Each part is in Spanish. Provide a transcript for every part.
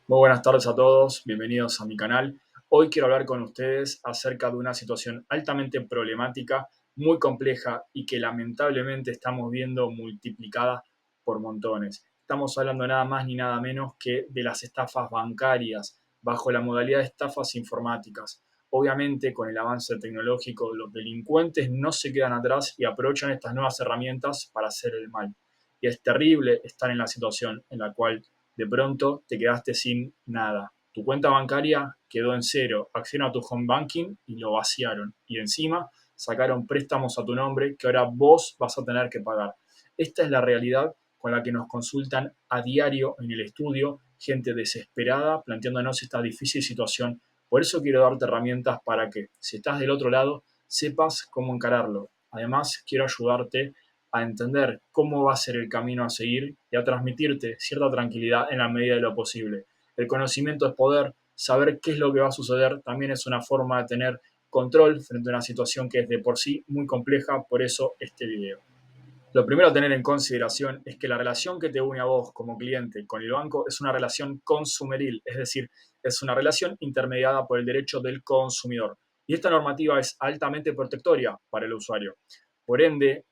Muy buenas tardes a todos, bienvenidos a mi canal. Hoy quiero hablar con ustedes acerca de una situación altamente problemática, muy compleja y que lamentablemente estamos viendo multiplicada por montones. Estamos hablando nada más ni nada menos que de las estafas bancarias bajo la modalidad de estafas informáticas. Obviamente, con el avance tecnológico, los delincuentes no se quedan atrás y aprovechan estas nuevas herramientas para hacer el mal. Y es terrible estar en la situación en la cual de pronto te quedaste sin nada. Tu cuenta bancaria quedó en cero, accedieron a tu home banking y lo vaciaron. Y encima sacaron préstamos a tu nombre que ahora vos vas a tener que pagar. Esta es la realidad con la que nos consultan a diario en el estudio, gente desesperada planteándonos esta difícil situación. Por eso quiero darte herramientas para que, si estás del otro lado, sepas cómo encararlo. Además, quiero ayudarte a entender cómo va a ser el camino a seguir y a transmitirte cierta tranquilidad en la medida de lo posible. El conocimiento es poder, saber qué es lo que va a suceder también es una forma de tener control frente a una situación que es de por sí muy compleja, por eso este video. Lo primero a tener en consideración es que la relación que te une a vos como cliente con el banco es una relación consumeril, es decir, es una relación intermediada por el derecho del consumidor. Y esta normativa es altamente protectoria para el usuario. Por ende,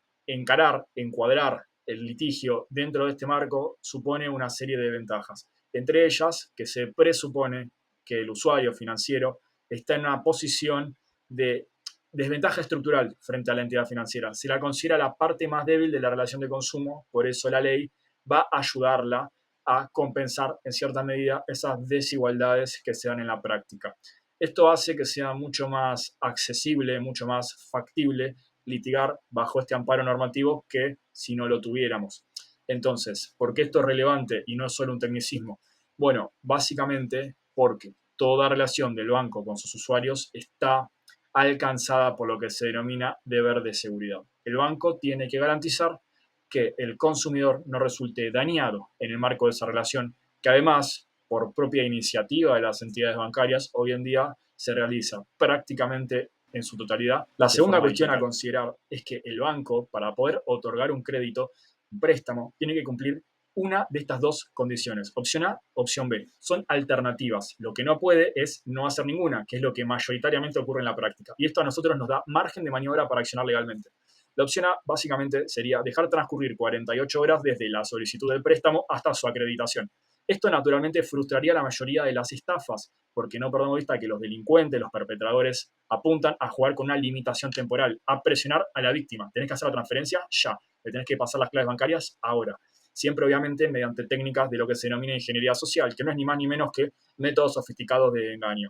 encuadrar el litigio dentro de este marco supone una serie de ventajas. Entre ellas, que se presupone que el usuario financiero está en una posición de desventaja estructural frente a la entidad financiera. Se la considera la parte más débil de la relación de consumo, por eso la ley va a ayudarla a compensar en cierta medida esas desigualdades que se dan en la práctica. Esto hace que sea mucho más accesible, mucho más factible litigar bajo este amparo normativo que si no lo tuviéramos. Entonces, ¿por qué esto es relevante y no es solo un tecnicismo? Bueno, básicamente porque toda relación del banco con sus usuarios está alcanzada por lo que se denomina deber de seguridad. El banco tiene que garantizar que el consumidor no resulte dañado en el marco de esa relación, que además, por propia iniciativa de las entidades bancarias, hoy en día se realiza prácticamente en su totalidad. La segunda cuestión a considerar es que el banco, para poder otorgar un crédito, un préstamo, tiene que cumplir una de estas dos condiciones. Opción A, opción B. Son alternativas. Lo que no puede es no hacer ninguna, que es lo que mayoritariamente ocurre en la práctica. Y esto a nosotros nos da margen de maniobra para accionar legalmente. La opción A básicamente sería dejar transcurrir 48 horas desde la solicitud del préstamo hasta su acreditación. Esto naturalmente frustraría la mayoría de las estafas, porque no perdamos vista que los delincuentes, los perpetradores, apuntan a jugar con una limitación temporal, a presionar a la víctima. Tenés que hacer la transferencia ya, le tenés que pasar las claves bancarias ahora. Siempre obviamente mediante técnicas de lo que se denomina ingeniería social, que no es ni más ni menos que métodos sofisticados de engaño.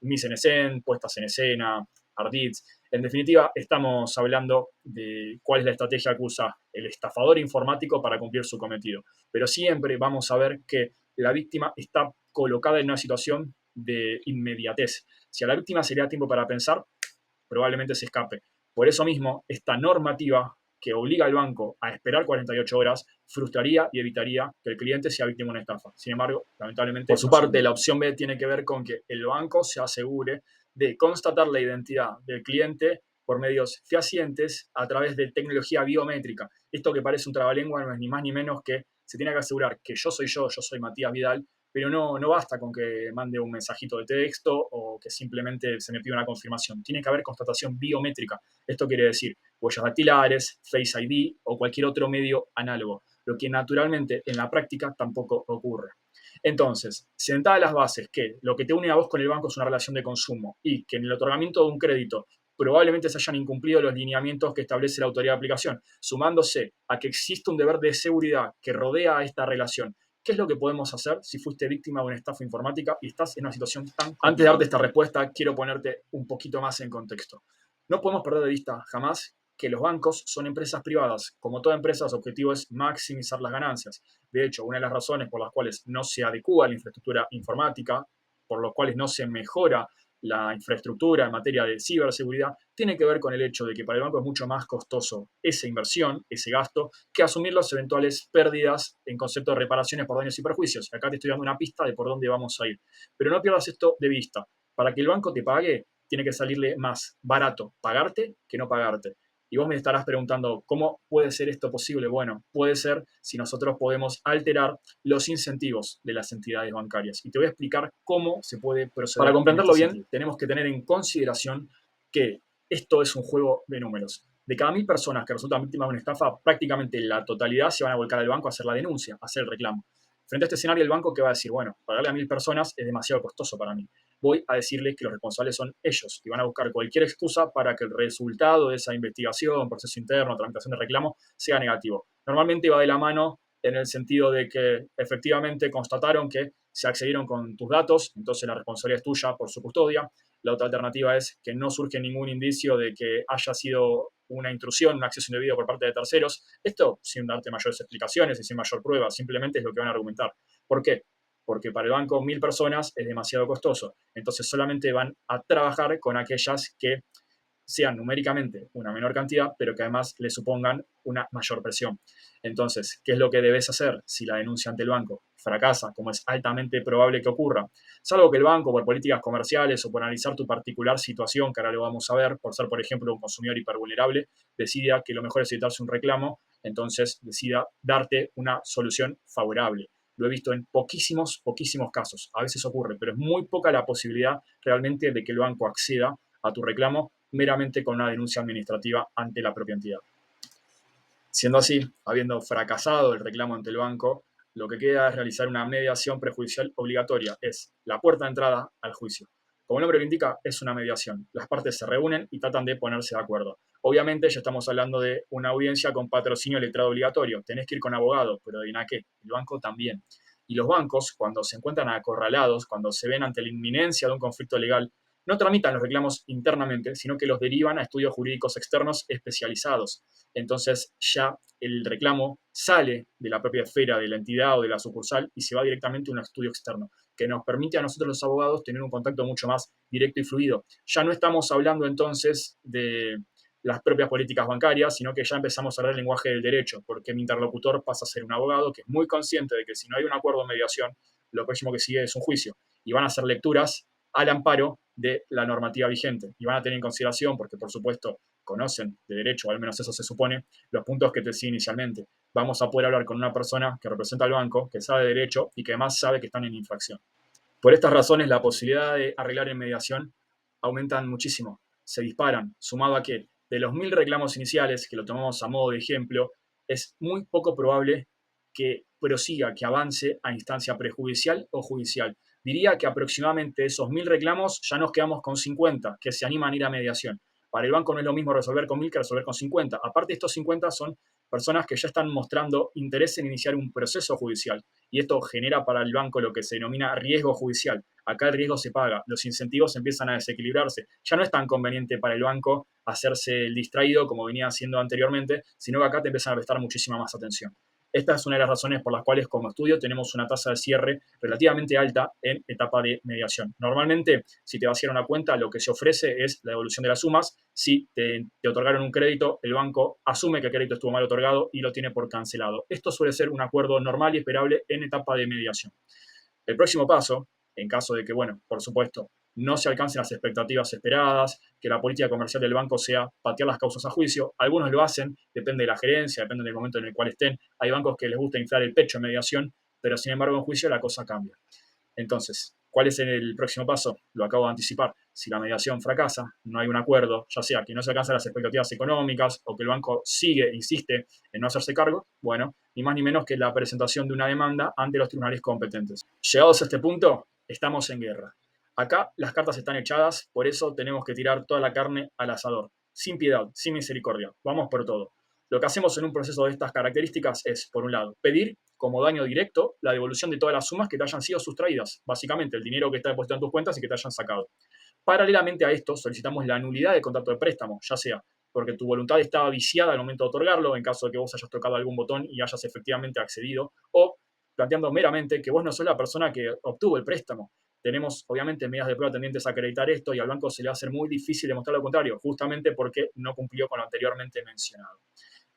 Mise en escena, puestas en escena, ardits. En definitiva, estamos hablando de cuál es la estrategia que usa el estafador informático para cumplir su cometido. Pero siempre vamos a ver que la víctima está colocada en una situación de inmediatez. Si a la víctima se le da tiempo para pensar, probablemente se escape. Por eso mismo, esta normativa que obliga al banco a esperar 48 horas frustraría y evitaría que el cliente sea víctima de una estafa. Sin embargo, lamentablemente, por su parte, la opción B tiene que ver con que el banco se asegure de constatar la identidad del cliente por medios fehacientes a través de tecnología biométrica. Esto que parece un trabalengua no es ni más ni menos que se tiene que asegurar que yo soy Matías Vidal, pero no basta con que mande un mensajito de texto o que simplemente se me pida una confirmación. Tiene que haber constatación biométrica. Esto quiere decir huellas dactilares, Face ID o cualquier otro medio análogo, lo que naturalmente en la práctica tampoco ocurre. Entonces, sentadas las bases que lo que te une a vos con el banco es una relación de consumo y que en el otorgamiento de un crédito probablemente se hayan incumplido los lineamientos que establece la autoridad de aplicación, sumándose a que existe un deber de seguridad que rodea a esta relación. ¿Qué es lo que podemos hacer si fuiste víctima de una estafa informática y estás en una situación tan complicada? Antes de darte esta respuesta, quiero ponerte un poquito más en contexto. No podemos perder de vista jamás que los bancos son empresas privadas. Como toda empresa, su objetivo es maximizar las ganancias. De hecho, una de las razones por las cuales no se adecua la infraestructura informática, por las cuales no se mejora la infraestructura en materia de ciberseguridad, tiene que ver con el hecho de que para el banco es mucho más costoso esa inversión, ese gasto, que asumir las eventuales pérdidas en concepto de reparaciones por daños y perjuicios. Acá te estoy dando una pista de por dónde vamos a ir. Pero no pierdas esto de vista. Para que el banco te pague, tiene que salirle más barato pagarte que no pagarte. Y vos me estarás preguntando, ¿cómo puede ser esto posible? Bueno, puede ser si nosotros podemos alterar los incentivos de las entidades bancarias. Y te voy a explicar cómo se puede proceder. Para comprenderlo bien, tenemos que tener en consideración que esto es un juego de números. De cada 1000 personas que resultan víctimas de una estafa, prácticamente la totalidad se van a volcar al banco a hacer la denuncia, a hacer el reclamo. Frente a este escenario, el banco, ¿qué va a decir? Bueno, pagarle a 1000 personas es demasiado costoso para mí. Voy a decirles que los responsables son ellos y van a buscar cualquier excusa para que el resultado de esa investigación, proceso interno, tramitación de reclamo, sea negativo. Normalmente va de la mano en el sentido de que efectivamente constataron que se accedieron con tus datos, entonces la responsabilidad es tuya por su custodia. La otra alternativa es que no surge ningún indicio de que haya sido una intrusión, un acceso indebido por parte de terceros. Esto sin darte mayores explicaciones y sin mayor prueba, simplemente es lo que van a argumentar. ¿Por qué? Porque para el banco 1000 personas es demasiado costoso. Entonces solamente van a trabajar con aquellas que sean numéricamente una menor cantidad, pero que además le supongan una mayor presión. Entonces, ¿qué es lo que debes hacer si la denuncia ante el banco fracasa, como es altamente probable que ocurra? Salvo que el banco, por políticas comerciales o por analizar tu particular situación, que ahora lo vamos a ver, por ser, por ejemplo, un consumidor hipervulnerable, decida que lo mejor es evitarse un reclamo, entonces decida darte una solución favorable. Lo he visto en poquísimos casos. A veces ocurre, pero es muy poca la posibilidad realmente de que el banco acceda a tu reclamo meramente con una denuncia administrativa ante la propia entidad. Siendo así, habiendo fracasado el reclamo ante el banco, lo que queda es realizar una mediación prejudicial obligatoria. Es la puerta de entrada al juicio. Como el nombre lo indica, es una mediación. Las partes se reúnen y tratan de ponerse de acuerdo. Obviamente ya estamos hablando de una audiencia con patrocinio letrado obligatorio. Tenés que ir con abogado, pero adivina qué, el banco también. Y los bancos, cuando se encuentran acorralados, cuando se ven ante la inminencia de un conflicto legal, no tramitan los reclamos internamente, sino que los derivan a estudios jurídicos externos especializados. Entonces ya el reclamo sale de la propia esfera de la entidad o de la sucursal y se va directamente a un estudio externo, que nos permite a nosotros los abogados tener un contacto mucho más directo y fluido. Ya no estamos hablando entonces de las propias políticas bancarias, sino que ya empezamos a hablar el lenguaje del derecho, porque mi interlocutor pasa a ser un abogado que es muy consciente de que si no hay un acuerdo de mediación, lo próximo que sigue es un juicio. Y van a hacer lecturas al amparo de la normativa vigente. Y van a tener en consideración, porque por supuesto conocen de derecho, o al menos eso se supone, los puntos que te decía inicialmente. Vamos a poder hablar con una persona que representa al banco, que sabe de derecho y que además sabe que están en infracción. Por estas razones, la posibilidad de arreglar en mediación aumentan muchísimo, se disparan, sumado a que de los 1000 reclamos iniciales, que lo tomamos a modo de ejemplo, es muy poco probable que prosiga, que avance a instancia prejudicial o judicial. Diría que aproximadamente esos 1000 reclamos ya nos quedamos con 50 que se animan a ir a mediación. Para el banco no es lo mismo resolver con 1000 que resolver con 50. Aparte, estos 50 son personas que ya están mostrando interés en iniciar un proceso judicial. Y esto genera para el banco lo que se denomina riesgo judicial. Acá el riesgo se paga, los incentivos empiezan a desequilibrarse. Ya no es tan conveniente para el banco hacerse el distraído como venía haciendo anteriormente, sino que acá te empiezan a prestar muchísima más atención. Esta es una de las razones por las cuales como estudio tenemos una tasa de cierre relativamente alta en etapa de mediación. Normalmente, si te vas a ir a una cuenta, lo que se ofrece es la devolución de las sumas. Si te otorgaron un crédito, el banco asume que el crédito estuvo mal otorgado y lo tiene por cancelado. Esto suele ser un acuerdo normal y esperable en etapa de mediación. El próximo paso, en caso de que, bueno, por supuesto, no se alcancen las expectativas esperadas, que la política comercial del banco sea patear las causas a juicio. Algunos lo hacen, depende de la gerencia, depende del momento en el cual estén. Hay bancos que les gusta inflar el pecho en mediación, pero sin embargo en juicio la cosa cambia. Entonces, ¿cuál es el próximo paso? Lo acabo de anticipar. Si la mediación fracasa, no hay un acuerdo, ya sea que no se alcanzan las expectativas económicas o que el banco insiste en no hacerse cargo, bueno, ni más ni menos que la presentación de una demanda ante los tribunales competentes. Llegados a este punto, estamos en guerra. Acá las cartas están echadas, por eso tenemos que tirar toda la carne al asador, sin piedad, sin misericordia. Vamos por todo. Lo que hacemos en un proceso de estas características es, por un lado, pedir como daño directo la devolución de todas las sumas que te hayan sido sustraídas, básicamente el dinero que está depositado en tus cuentas y que te hayan sacado. Paralelamente a esto, solicitamos la nulidad del contrato de préstamo, ya sea porque tu voluntad estaba viciada al momento de otorgarlo, en caso de que vos hayas tocado algún botón y hayas efectivamente accedido, o planteando meramente que vos no sos la persona que obtuvo el préstamo. Tenemos, obviamente, medidas de prueba tendientes a acreditar esto y al banco se le va a hacer muy difícil demostrar lo contrario, justamente porque no cumplió con lo anteriormente mencionado.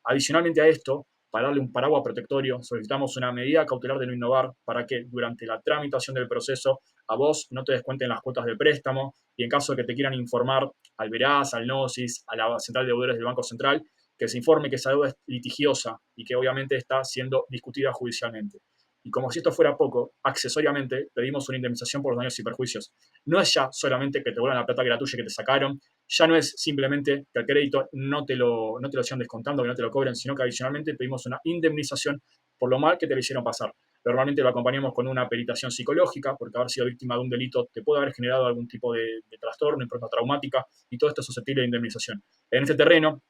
Adicionalmente a esto, para darle un paraguas protectorio, solicitamos una medida cautelar de no innovar para que durante la tramitación del proceso a vos no te descuenten las cuotas del préstamo y en caso de que te quieran informar al Veraz, al Gnosis, a la central de deudores del Banco Central, que se informe que esa deuda es litigiosa y que obviamente está siendo discutida judicialmente. Y como si esto fuera poco, accesoriamente pedimos una indemnización por los daños y perjuicios. No es ya solamente que te vuelvan la plata que era tuya y que te sacaron, ya no es simplemente que el crédito no te lo sigan descontando, que no te lo cobren, sino que adicionalmente pedimos una indemnización por lo mal que te lo hicieron pasar. Normalmente lo acompañamos con una peritación psicológica, porque haber sido víctima de un delito te puede haber generado algún tipo de trastorno, impronta traumática, y todo esto es susceptible de indemnización. En este terreno,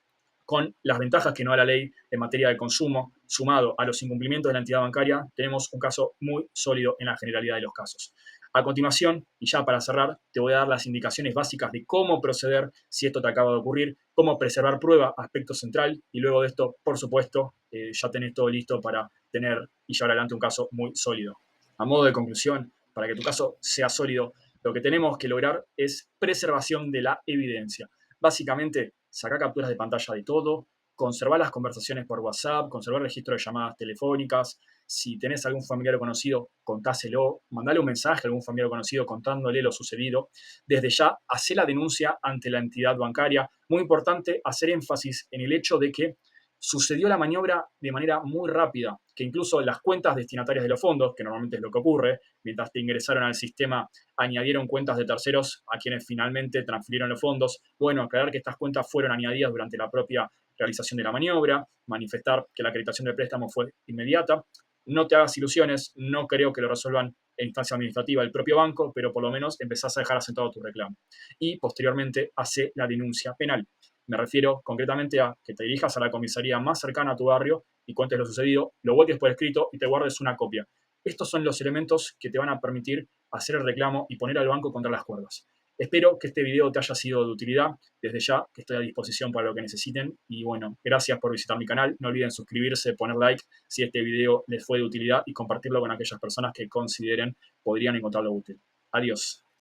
con las ventajas que no da la ley en materia de consumo, sumado a los incumplimientos de la entidad bancaria, tenemos un caso muy sólido en la generalidad de los casos. A continuación, y ya para cerrar, te voy a dar las indicaciones básicas de cómo proceder si esto te acaba de ocurrir, cómo preservar prueba, aspecto central, y luego de esto, por supuesto, ya tenés todo listo para tener y llevar adelante un caso muy sólido. A modo de conclusión, para que tu caso sea sólido, lo que tenemos que lograr es preservación de la evidencia. Básicamente, sacar capturas de pantalla de todo, conservar las conversaciones por WhatsApp, conservar registro de llamadas telefónicas. Si tenés algún familiar o conocido, contáselo, mandale un mensaje a algún familiar o conocido contándole lo sucedido. Desde ya, hacer la denuncia ante la entidad bancaria. Muy importante hacer énfasis en el hecho de que sucedió la maniobra de manera muy rápida, que incluso las cuentas destinatarias de los fondos, que normalmente es lo que ocurre, mientras te ingresaron al sistema, añadieron cuentas de terceros a quienes finalmente transfirieron los fondos. Bueno, aclarar que estas cuentas fueron añadidas durante la propia realización de la maniobra, manifestar que la acreditación del préstamo fue inmediata. No te hagas ilusiones, no creo que lo resuelvan en instancia administrativa el propio banco, pero por lo menos empezás a dejar asentado tu reclamo. Y posteriormente hace la denuncia penal. Me refiero concretamente a que te dirijas a la comisaría más cercana a tu barrio y cuentes lo sucedido, lo vuelques por escrito y te guardes una copia. Estos son los elementos que te van a permitir hacer el reclamo y poner al banco contra las cuerdas. Espero que este video te haya sido de utilidad. Desde ya que estoy a disposición para lo que necesiten. Y bueno, gracias por visitar mi canal. No olviden suscribirse, poner like si este video les fue de utilidad y compartirlo con aquellas personas que consideren podrían encontrarlo útil. Adiós.